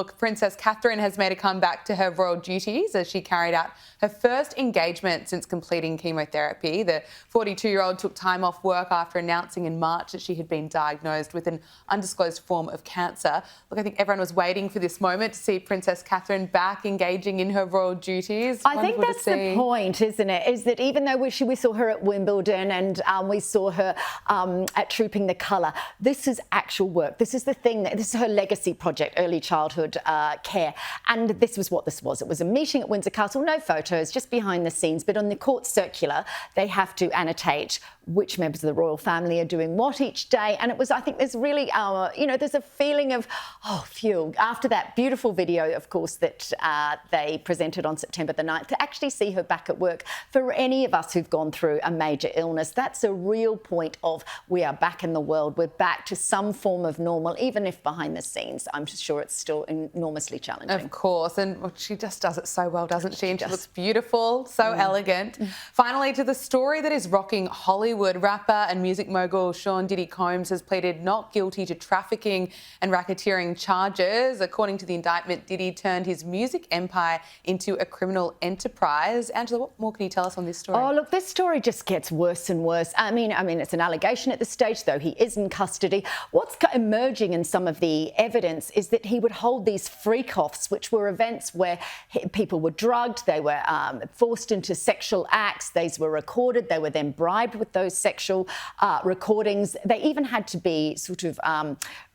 Look, Princess Catherine has made a comeback to her royal duties as she carried out her first engagement since completing chemotherapy. The 42-year-old took time off work after announcing in March that she had been diagnosed with an undisclosed form of cancer. Look, I think everyone was waiting for this moment to see Princess Catherine back engaging in her royal duties. I think that's the point, isn't it? Is that even though we saw her at Wimbledon and we saw her at Trooping the Colour, this is actual work. This is the thing. This is her legacy project, early childhood care. And this was what this was. It was a meeting at Windsor Castle, no photos, just behind the scenes. But on the court circular, they have to annotate which members of the royal family are doing what each day. And it was, I think there's really, there's a feeling of, oh, phew, after that beautiful video, of course, that they presented on September the 9th, to actually see her back at work. For any of us who've gone through a major illness, that's a real point of we are back in the world. We're back to some form of normal, even if behind the scenes, I'm sure it's still enormously challenging. Of course, and well, she just does it so well, doesn't she? And she looks beautiful, so elegant. Finally, to the story that is rocking Hollywood. Rapper and music mogul Sean Diddy Combs has pleaded not guilty to trafficking and racketeering charges. According to the indictment, Diddy turned his music empire into a criminal enterprise. Angela, what more can you tell us on this story? Oh, look, this story just gets worse and worse. I mean, it's an allegation at this stage, though he is in custody. What's emerging in some of the evidence is that he would hold these freak-offs, which were events where people were drugged, they were forced into sexual acts, these were recorded, they were then bribed with those sexual recordings. They even had to be sort of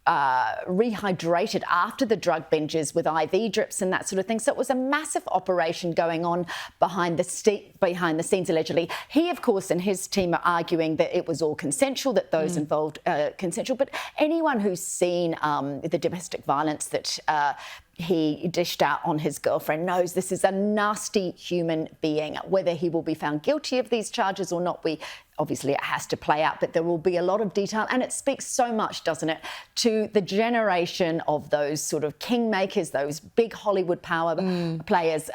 rehydrated after the drug binges with IV drips and that sort of thing. So it was a massive operation going on behind the scenes, allegedly. He, of course, and his team are arguing that it was all consensual, that those involved consensual. But anyone who's seen the domestic violence that he dished out on his girlfriend knows this is a nasty human being. Whether he will be found guilty of these charges or not, obviously it has to play out, but there will be a lot of detail. And it speaks so much, doesn't it, to the generation of those sort of kingmakers, those big Hollywood power players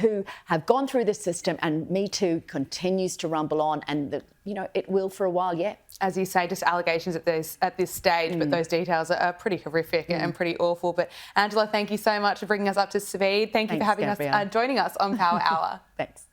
who have gone through the system, and Me Too continues to rumble on, and it will for a while yet. As you say, just allegations at this stage, but those details are pretty horrific and pretty awful. But Angela, thank you so much for bringing us up to speed. Thanks, you for having us, joining us on Power Hour. Thanks.